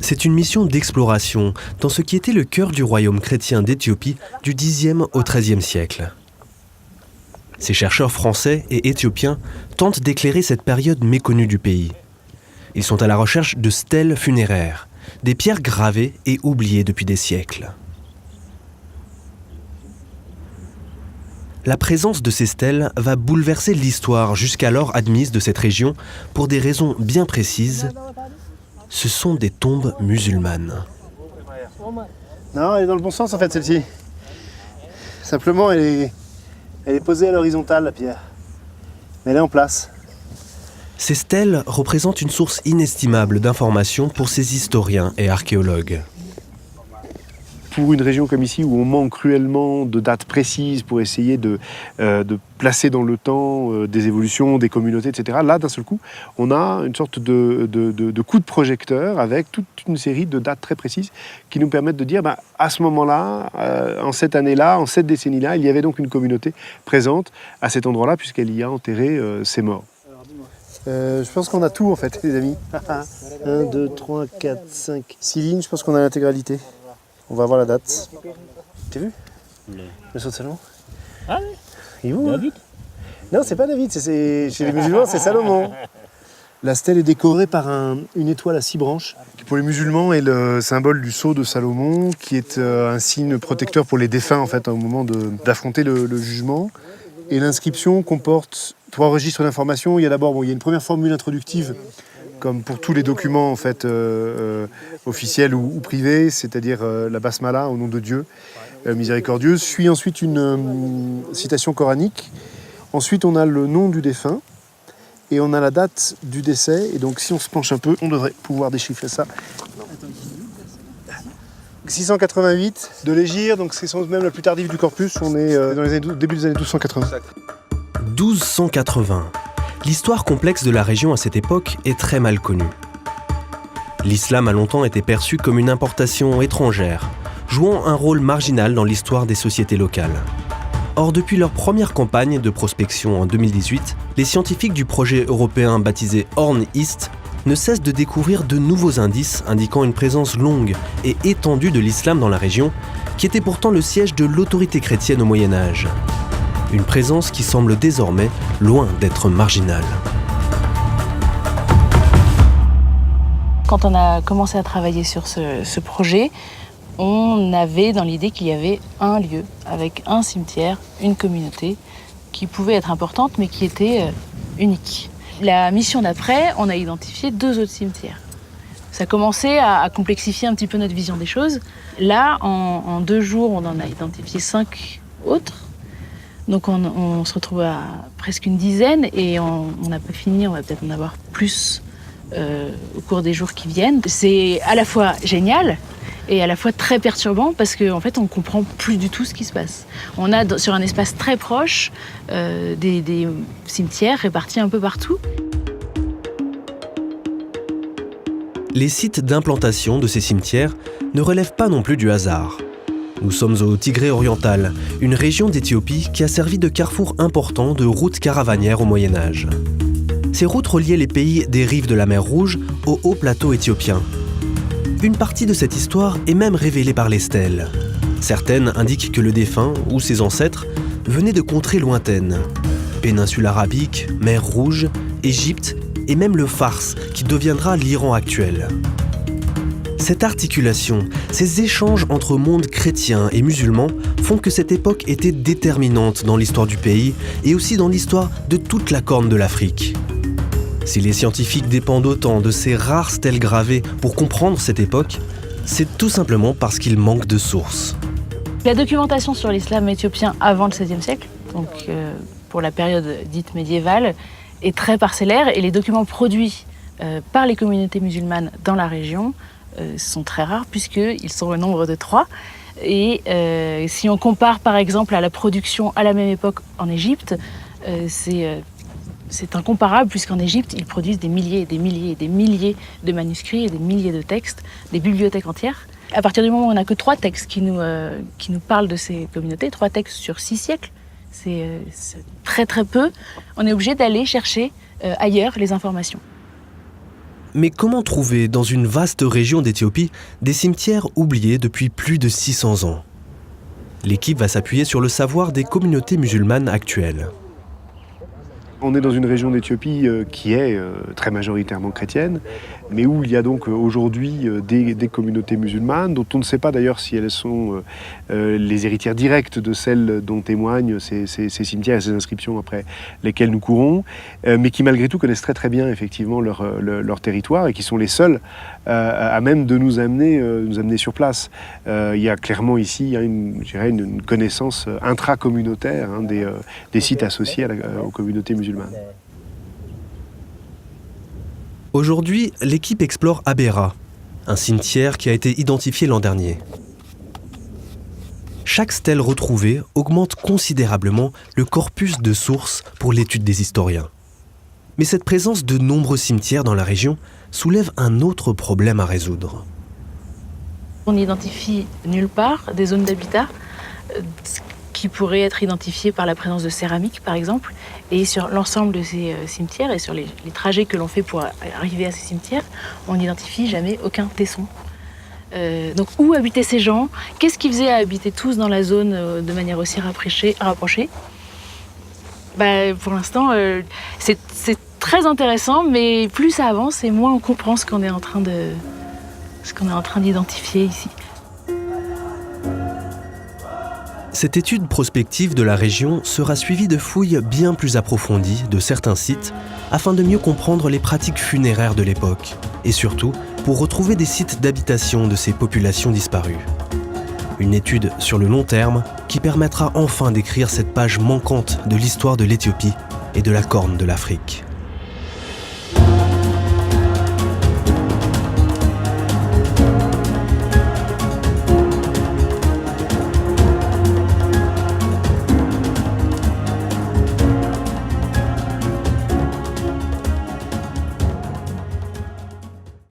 C'est une mission d'exploration dans ce qui était le cœur du royaume chrétien d'Éthiopie du Xe au XIIIe siècle. Ces chercheurs français et éthiopiens tentent d'éclairer cette période méconnue du pays. Ils sont à la recherche de stèles funéraires, des pierres gravées et oubliées depuis des siècles. La présence de ces stèles va bouleverser l'histoire jusqu'alors admise de cette région pour des raisons bien précises. Ce sont des tombes musulmanes. Non, elle est dans le bon sens en fait celle-ci. Simplement elle est posée à l'horizontale la pierre. Mais elle est en place. Ces stèles représentent une source inestimable d'informations pour ces historiens et archéologues. Pour une région comme ici où on manque cruellement de dates précises pour essayer de placer dans le temps des évolutions, des communautés, etc. Là, d'un seul coup, on a une sorte de coup de projecteur avec toute une série de dates très précises qui nous permettent de dire, à ce moment-là, en cette année-là, en cette décennie-là, il y avait donc une communauté présente à cet endroit-là puisqu'elle y a enterré ses morts. Je pense qu'on a tout en fait, les amis. 1, 2, 3, 4, 5, 6 lignes, je pense qu'on a l'intégralité. On va voir la date. T'as vu? Le saut de Salomon. Ah oui. Il est où, David? Non, c'est pas David, chez les musulmans, c'est Salomon. La stèle est décorée par une étoile à 6 branches, qui pour les musulmans est le symbole du sceau de Salomon, qui est un signe protecteur pour les défunts en fait, au moment d'affronter le jugement. Et l'inscription comporte 3 registres d'informations. Il y a d'abord il y a une première formule introductive, comme pour tous les documents en fait, officiels ou privés, c'est-à-dire la basmala au nom de Dieu miséricordieux. Suit ensuite une citation coranique. Ensuite, on a le nom du défunt et on a la date du décès. Et donc, si on se penche un peu, on devrait pouvoir déchiffrer ça. 688 de l'Hégire, donc c'est sans même la plus tardive du corpus. On est dans les début des années 1280. 1280. L'histoire complexe de la région à cette époque est très mal connue. L'islam a longtemps été perçu comme une importation étrangère, jouant un rôle marginal dans l'histoire des sociétés locales. Or, depuis leur première campagne de prospection en 2018, les scientifiques du projet européen baptisé Horn East ne cessent de découvrir de nouveaux indices indiquant une présence longue et étendue de l'islam dans la région, qui était pourtant le siège de l'autorité chrétienne au Moyen-Âge. Une présence qui semble désormais loin d'être marginale. Quand on a commencé à travailler sur ce projet, on avait dans l'idée qu'il y avait un lieu avec un cimetière, une communauté qui pouvait être importante mais qui était unique. La mission d'après, on a identifié 2 autres cimetières. Ça commençait à complexifier un petit peu notre vision des choses. Là, en 2 jours, on en a identifié 5 autres. Donc on se retrouve à presque une dizaine et on n'a pas fini, on va peut-être en avoir plus au cours des jours qui viennent. C'est à la fois génial et à la fois très perturbant parce qu'en fait on ne comprend plus du tout ce qui se passe. On a sur un espace très proche des cimetières répartis un peu partout. Les sites d'implantation de ces cimetières ne relèvent pas non plus du hasard. Nous sommes au Tigré oriental, une région d'Éthiopie qui a servi de carrefour important de routes caravanières au Moyen-Âge. Ces routes reliaient les pays des rives de la mer Rouge au haut plateau éthiopien. Une partie de cette histoire est même révélée par les stèles. Certaines indiquent que le défunt ou ses ancêtres venaient de contrées lointaines. Péninsule arabique, mer Rouge, Égypte et même le Fars qui deviendra l'Iran actuel. Cette articulation, ces échanges entre monde chrétien et musulman font que cette époque était déterminante dans l'histoire du pays et aussi dans l'histoire de toute la corne de l'Afrique. Si les scientifiques dépendent autant de ces rares stèles gravées pour comprendre cette époque, c'est tout simplement parce qu'il manque de sources. La documentation sur l'islam éthiopien avant le XVIe siècle, donc pour la période dite médiévale, est très parcellaire et les documents produits par les communautés musulmanes dans la région sont très rares puisqu'ils sont au nombre de 3. Et si on compare par exemple à la production à la même époque en Égypte, c'est incomparable puisqu'en Égypte, ils produisent des milliers et des milliers et des milliers de manuscrits et des milliers de textes, des bibliothèques entières. À partir du moment où on n'a que 3 textes qui nous parlent de ces communautés, 3 textes sur 6 siècles, c'est très très peu, on est obligé d'aller chercher ailleurs les informations. Mais comment trouver dans une vaste région d'Éthiopie des cimetières oubliés depuis plus de 600 ans ? L'équipe va s'appuyer sur le savoir des communautés musulmanes actuelles. On est dans une région d'Éthiopie qui est très majoritairement chrétienne, mais où il y a donc aujourd'hui des communautés musulmanes, dont on ne sait pas d'ailleurs si elles sont les héritières directes de celles dont témoignent ces cimetières et ces inscriptions après lesquelles nous courons, mais qui malgré tout connaissent très très bien effectivement leur territoire et qui sont les seuls à même de nous amener sur place. Il y a clairement ici une connaissance intracommunautaire des sites associés aux communautés musulmanes. Aujourd'hui, l'équipe explore Abera, un cimetière qui a été identifié l'an dernier. Chaque stèle retrouvée augmente considérablement le corpus de sources pour l'étude des historiens. Mais cette présence de nombreux cimetières dans la région soulève un autre problème à résoudre. On n'identifie nulle part des zones d'habitat qui pourraient être identifiées par la présence de céramique, par exemple. Et sur l'ensemble de ces cimetières et sur les trajets que l'on fait pour arriver à ces cimetières, on n'identifie jamais aucun tesson. Donc où habitaient ces gens? Qu'est-ce qu'ils faisaient à habiter tous dans la zone de manière aussi rapprochée? Pour l'instant, c'est très intéressant, mais plus ça avance et moins on comprend ce qu'on est en train d'identifier ici. Cette étude prospective de la région sera suivie de fouilles bien plus approfondies de certains sites afin de mieux comprendre les pratiques funéraires de l'époque et surtout pour retrouver des sites d'habitation de ces populations disparues. Une étude sur le long terme qui permettra enfin d'écrire cette page manquante de l'histoire de l'Éthiopie et de la Corne de l'Afrique.